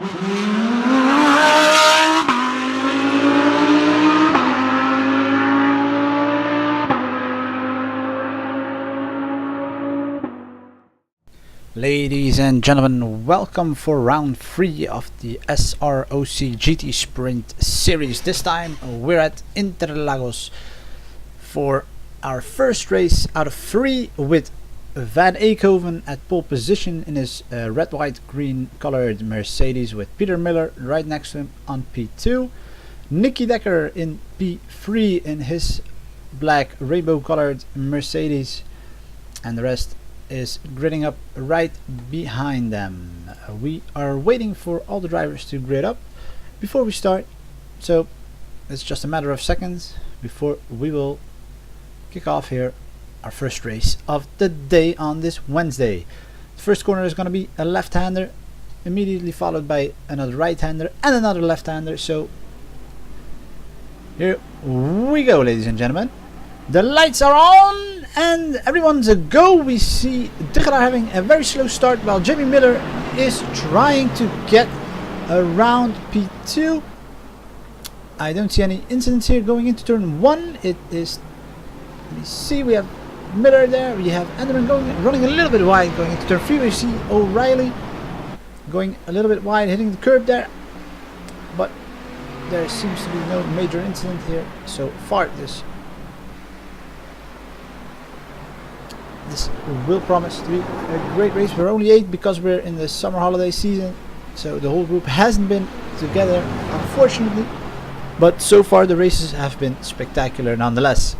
Ladies and gentlemen, welcome for round 3 of the S.R.O.C GT Sprint Series. This time we're at Interlagos for our first race out of 3 with Van Eekhoven at pole position in his red, white, green colored Mercedes with Peter Miller right next to him on P2. Nicky Decker in P3 in his black rainbow colored Mercedes, and the rest is gridding up right behind them. We are waiting for all the drivers to grid up before we start, so it's just a matter of seconds before we will kick off here our first race of the day on this Wednesday. The first corner is going to be a left-hander, immediately followed by another right-hander and another left-hander. So here we go, ladies and gentlemen. The lights are on and everyone's a go. We see Digger having a very slow start while Jamie Miller is trying to get around P2. I don't see any incidents here going into turn 1. It is, let me see, we have Miller there, we have Enderman running a little bit wide going into turn 3. We see O'Reilly going a little bit wide, hitting the curb there, but there seems to be no major incident here so far. This will promise to be a great race. We're only 8 because we're in the summer holiday season, so the whole group hasn't been together, unfortunately, but so far the races have been spectacular nonetheless.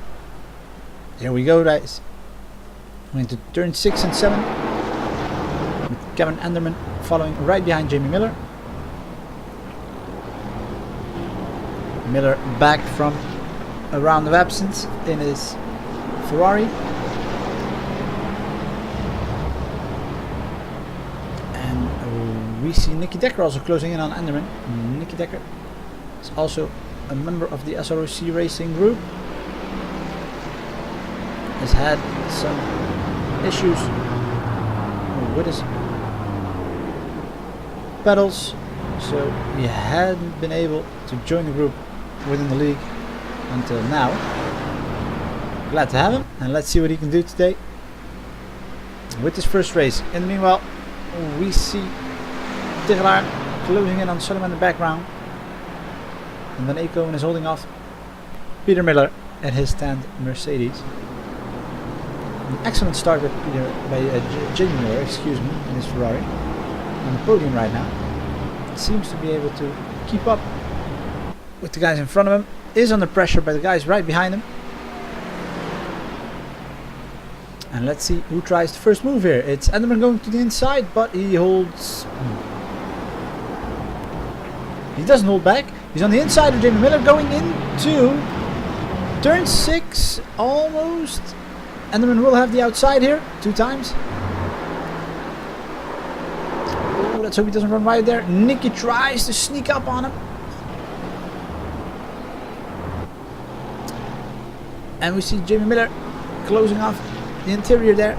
Here we go, guys. We're into turn 6 and 7 with Kevin Enderman following right behind Jamie Miller. Miller back from a round of absence in his Ferrari. We see Nicky Decker also closing in on Enderman. Nicky Decker is also a member of the S.R.O.C racing group. Has had some issues with his pedals, so he hadn't been able to join the group within the league until now. Glad to have him, and let's see what he can do today with his first race. In the meanwhile, we see Tigelaar closing in on Sullivan in the background, and Van Eekhoven is holding off Peter Miller at his stand Mercedes. An excellent start with Jamie Miller, in his Ferrari on the podium right now. Seems to be able to keep up with the guys in front of him. Is under pressure by the guys right behind him. And let's see who tries the first move here. It's Enderman going to the inside, but he holds. He doesn't hold back. He's on the inside of Jamie Miller going into turn 6 almost. Enderman will have the outside here 2 times. Oh, let's hope he doesn't run wide there. Nicky tries to sneak up on him. And we see Jamie Miller closing off the interior there.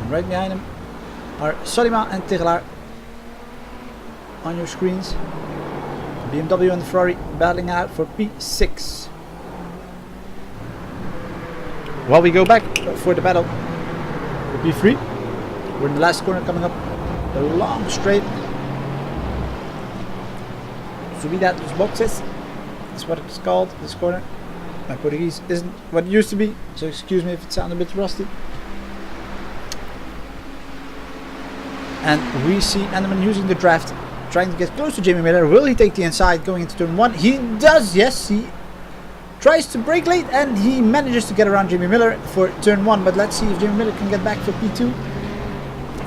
And right behind him are Solima and Tigelaar on your screens. BMW and the Ferrari battling out for P6. While we go back for the battle for P3, we're in the last corner coming up the long straight. Subida dos boxes is what it's called, this corner. My Portuguese isn't what it used to be, so excuse me if it sounds a bit rusty. And we see Enderman using the draft, trying to get close to Jamie Miller. Will he take the inside going into turn 1? He does, yes. He tries to brake late and he manages to get around Jamie Miller for turn 1. But let's see if Jamie Miller can get back for P2.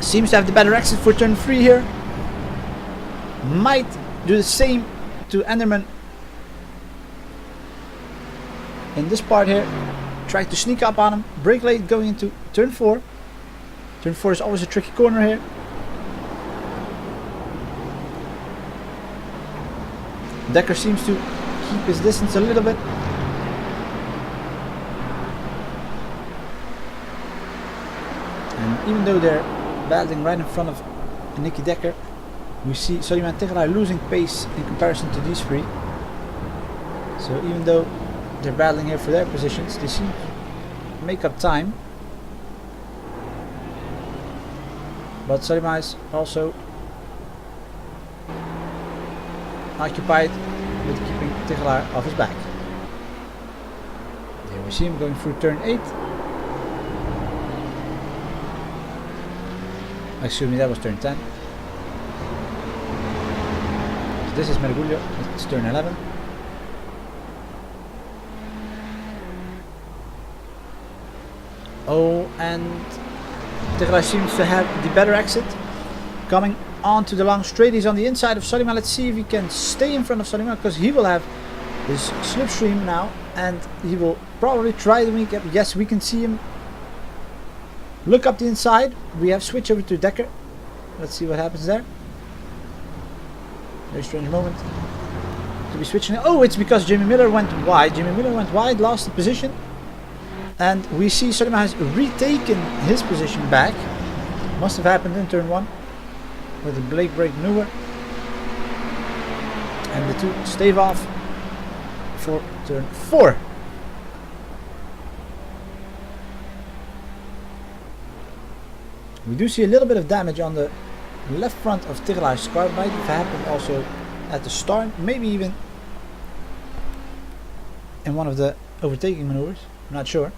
Seems to have the better exit for turn 3 here. Might do the same to Enderman in this part here. Try to sneak up on him. Brake late going into turn 4. Turn 4 is always a tricky corner here. Decker seems to keep his distance a little bit. And even though they're battling right in front of Nicky Decker, we see Soliman and Tegelaar losing pace in comparison to these three. So even though they're battling here for their positions, they seem to make up time. But Soliman is also occupied with keeping Tegelaar off his back. Here we see him going through turn 8. Excuse me, that was turn 10. So this is Mergulho, it's turn 11. Oh, and Tegelaar seems to have the better exit. Coming onto the long straight, he's on the inside of Soliman. Let's see if he can stay in front of Soliman, because he will have this slipstream now, and he will probably try to make it. Yes, we can see him look up the inside. We have switched over to Decker. Let's see what happens there. Very strange moment to be switching. Oh, it's because Jimmy Miller went wide. Jimmy Miller went wide, lost the position. And we see Soliman has retaken his position back. Must have happened in turn 1 with the Blake brake maneuver. And the two stave off for turn 4. We do see a little bit of damage on the left front of Tegelaar's car. Might have happened also at the start, maybe even in one of the overtaking maneuvers. I'm not sure.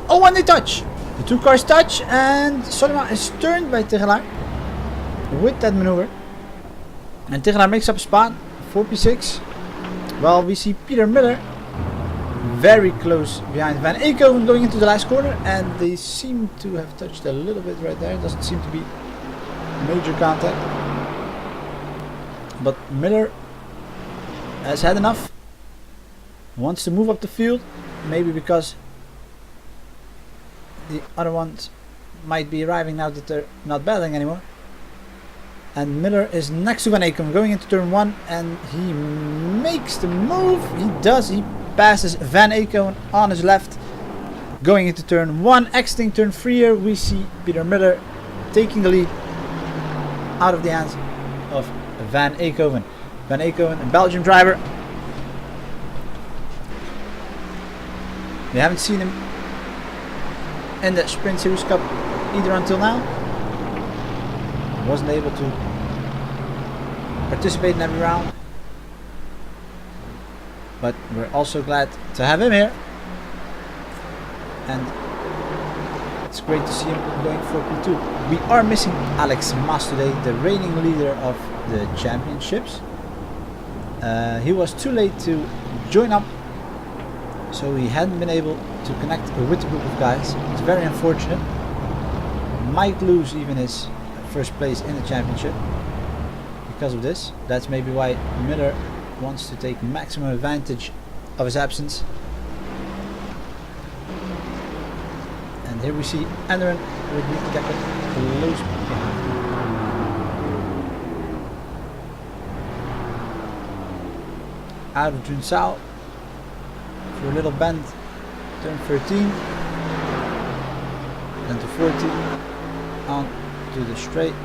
Oh, and they touch! The two cars touch, and Soliman is turned by Tegelaar with that maneuver. And Tegelaar makes up a spot, 4P6. Well, we see Peter Miller very close behind Van Eekhoven going into the last corner, and they seem to have touched a little bit right there. Doesn't seem to be major contact. But Miller has had enough. Wants to move up the field, maybe because the other ones might be arriving now that they're not battling anymore. And Miller is next to Van Eekhoven going into turn 1, and he makes the move. He does. He passes Van Eekhoven on his left going into turn 1. Exiting turn 3 here, we see Peter Miller taking the lead out of the hands of Van Eekhoven. Van Eekhoven, a Belgian driver. We haven't seen him in the Sprint Series Cup either until now. Wasn't able to participate in every round, but we're also glad to have him here, and it's great to see him going for P2. We are missing Alex Mas today, the reigning leader of the championships. He was too late to join up, so he hadn't been able to connect with the group of guys. It's very unfortunate. Might lose even his first place in the championship because of this. That's maybe why Miller wants to take maximum advantage of his absence. And here we see Anderon with Nicky Decker close behind. Out of Junsao for a little bend, turn 13, then to 14, on to the straight,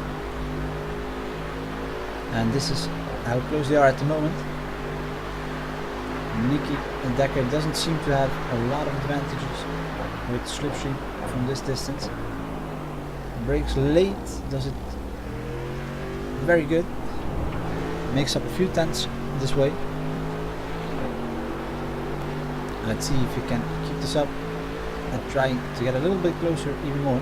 and this is how close they are at the moment. Nicky and Decker doesn't seem to have a lot of advantages with slipstream from this distance. Brakes late, does it very good, makes up a few tenths this way. Let's see if we can keep this up and try to get a little bit closer even more.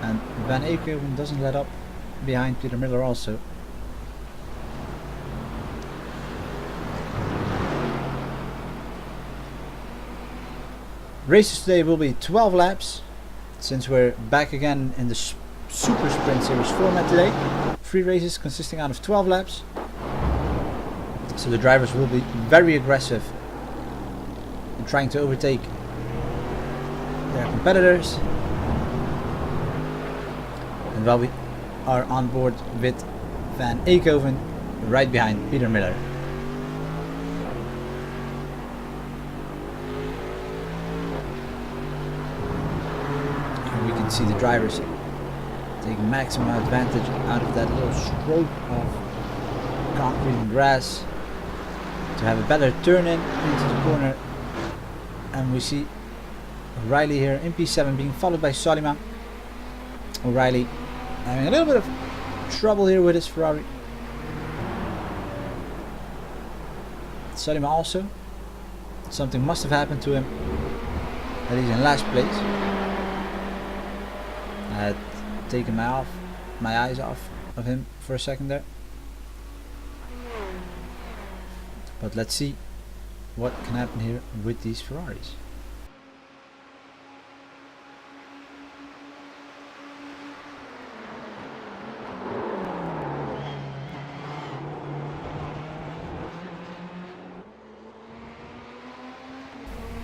And Van Eekhoven doesn't let up behind Peter Miller also. Races today will be 12 laps, since we're back again in the Super Sprint Series format today. 3 races consisting out of 12 laps. So the drivers will be very aggressive in trying to overtake their competitors. And while we are on board with Van Eekhoven right behind Peter Miller. And we can see the drivers take maximum advantage out of that little stroke of concrete and grass to have a better turn in into the corner. And we see O'Reilly here in P7 being followed by Solima. O'Reilly having a little bit of trouble here with his Ferrari. Solima also. Something must have happened to him that he's in last place. I had taken my eyes off of him for a second there. But let's see what can happen here with these Ferraris.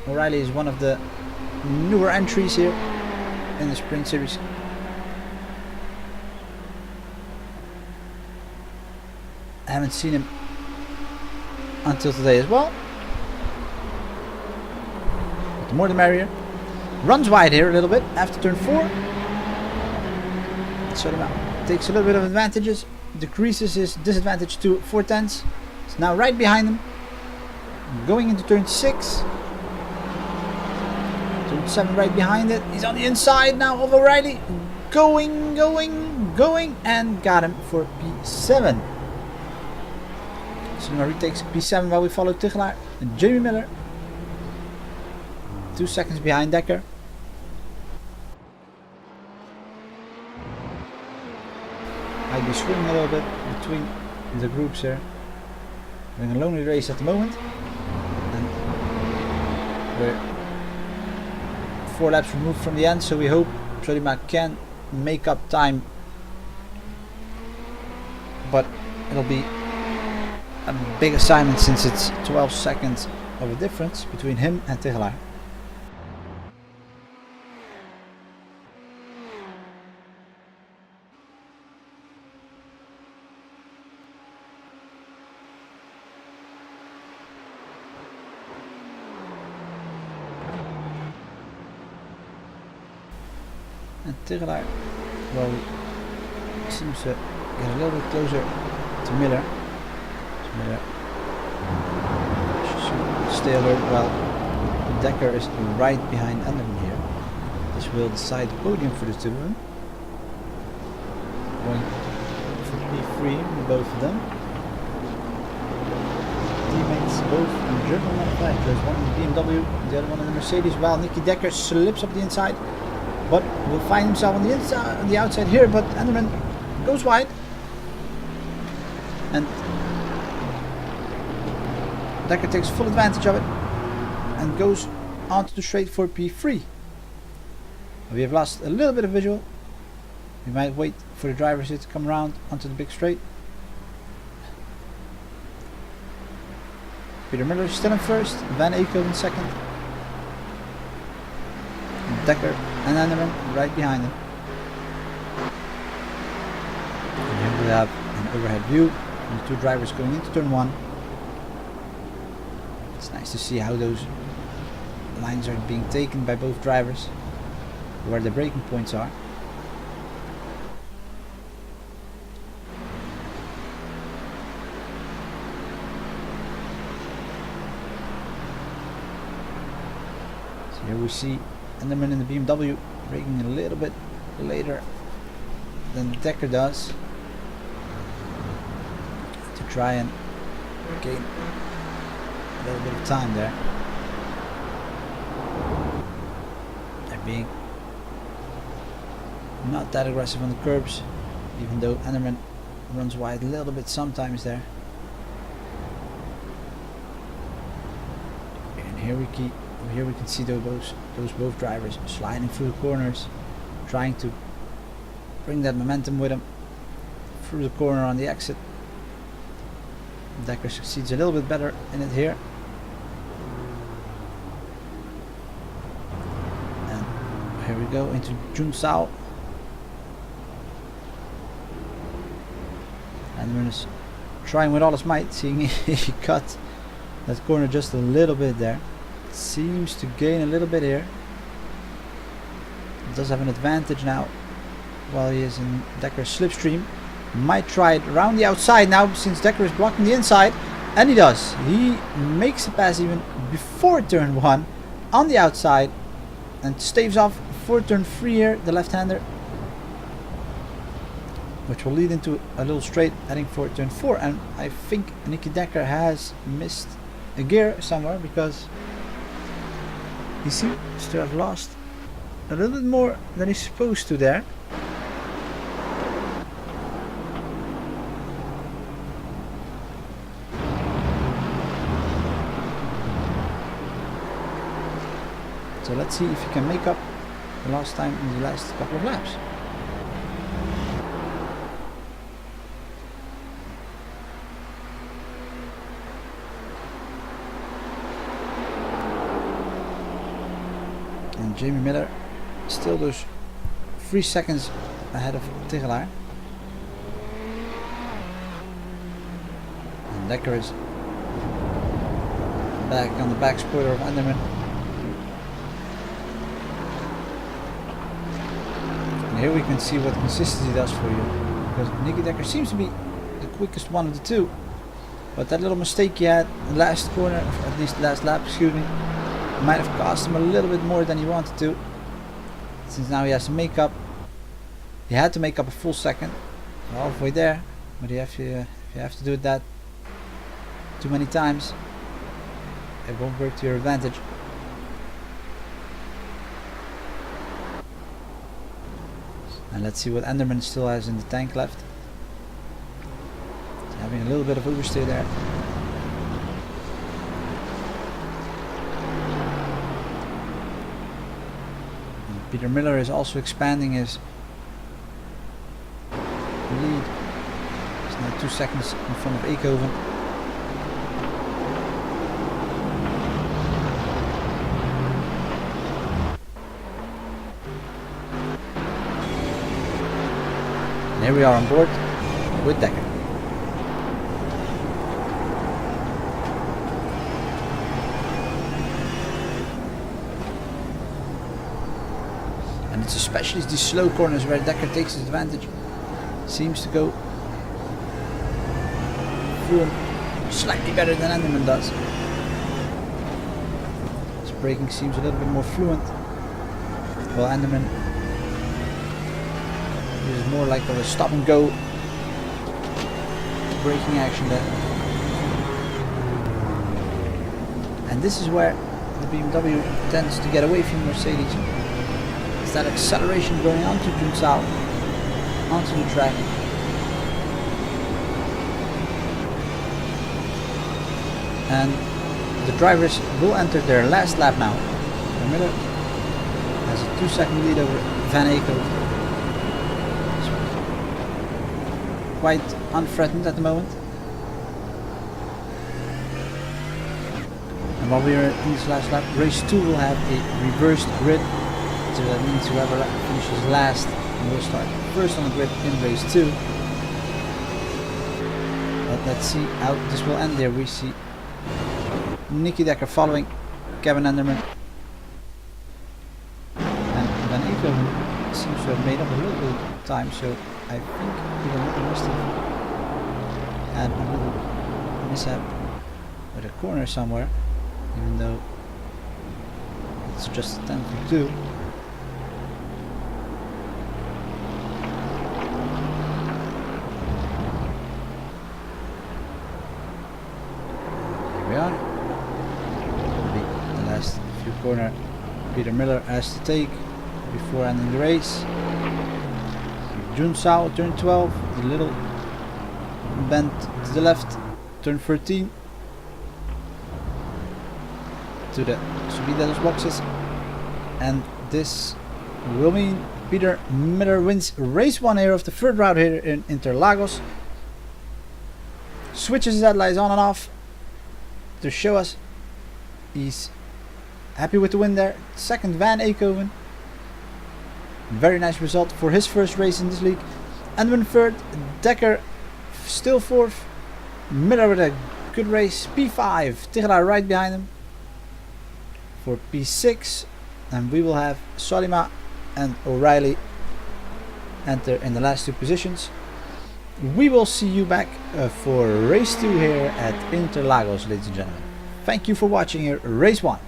O'Reilly is one of the newer entries here in the Sprint Series. I haven't seen him until today as well. But the more the merrier. Runs wide here a little bit after turn 4. So takes a little bit of advantages, decreases his disadvantage to 4/10. It's now right behind him. Going into turn 6. Turn 7 right behind it. He's on the inside now of O'Reilly. Going, and got him for P7. So now retakes P7 while we follow Tichelaar and Jamie Miller. 2 seconds behind Dekker. Might be swinging a little bit between the groups here. Having a lonely race at the moment. And we're 4 laps removed from the end, so we hope Solima can make up time. But it'll be a big assignment since it's 12 seconds of a difference between him and Tichelaar. And Tichelaar, well, seems to get a little bit closer to Miller. Miller should stay alert while Dekker is right behind Anderman here. This will decide the podium for the two of them. Going for P3 with both of them. Teammates both in German manufacturers, one in the BMW, the other one in the Mercedes, while Nicky Dekker slips up the inside. But will find himself on the inside, on the outside here. But Anderman goes wide, and Dekker takes full advantage of it and goes onto the straight for P3. We have lost a little bit of visual. We might wait for the drivers here to come around onto the big straight. Peter Miller is still in first, Van Eekhoven in second. And Dekker and Anderman right behind him. And here we have an overhead view of the two drivers going into turn 1. It's nice to see how those lines are being taken by both drivers, where the braking points are. So here we see Anderman in the BMW braking a little bit later than Dekker does to try and gain a little bit of time there. They're being not that aggressive on the curbs, even though Anderman runs wide a little bit sometimes there. And here we can see those both drivers sliding through the corners, trying to bring that momentum with them through the corner on the exit. Dekker succeeds a little bit better in it here. And here we go into Junsao. Enderman is trying with all his might, seeing he cut that corner just a little bit there. Seems to gain a little bit here. Does have an advantage now while he is in Decker's slipstream. Might try it around the outside now since Decker is blocking the inside, and he does. He makes a pass even before turn 1 on the outside and staves off for turn 3 here, the left-hander, which will lead into a little straight heading for turn 4. And I think Nicky Decker has missed a gear somewhere because he seems to have lost a little bit more than he's supposed to there. So let's see if he can make up the last time in the last couple of laps. And Jamie Miller still those 3 seconds ahead of Tegelaar. And Dekker is back on the back spoiler of Enderman. And here we can see what consistency does for you, because Nicky Dekker seems to be the quickest one of the two, but that little mistake he had in the last corner, at least last lap, excuse me, might have cost him a little bit more than he wanted to, since now he has to make up. He had to make up a full second, halfway there, but if you have to do it that too many times, it won't work to your advantage. And let's see what Enderman still has in the tank left. He's having a little bit of oversteer there. And Peter Miller is also expanding his lead. He's now 2 seconds in front of Eekhoven. Here we are on board with Dekker. And it's especially these slow corners where Dekker takes his advantage. Seems to go through him slightly better than Enderman does. His braking seems a little bit more fluent, while Enderman is more like a stop and go braking action there. And this is where the BMW tends to get away from Mercedes. It's that acceleration going onto Junsao, onto the track. And the drivers will enter their last lap now. Miller has a 2-second lead over Van Eekhoven. Quite unthreatened at the moment. And while we are in this last lap, race 2 will have a reversed grid. So that means whoever finishes last will start first on the grid in race 2. But let's see how this will end there. We see Nicky Dekker following Kevin Enderman. And Van Eekhoven seems to have made up a little bit of time, so I think Peter must have had a little mishap with a corner somewhere, even though it's just a 10.2. Here we are. The last few corner Peter Miller has to take before ending the race. Junsao, turn 12, the little bend to the left, turn 13, to the Subidelos boxes, and this will mean Peter Miller wins race 1 here of the third round here in Interlagos. Switches his headlights on and off to show us he's happy with the win there. Second, Van Eekhoven. Very nice result for his first race in this league. Enderman third, Dekker still fourth. Miller with a good race. P5, Tigela right behind him for P6, and we will have Solima and O'Reilly enter in the last two positions. We will see you back for race 2 here at Interlagos, ladies and gentlemen. Thank you for watching here, race 1.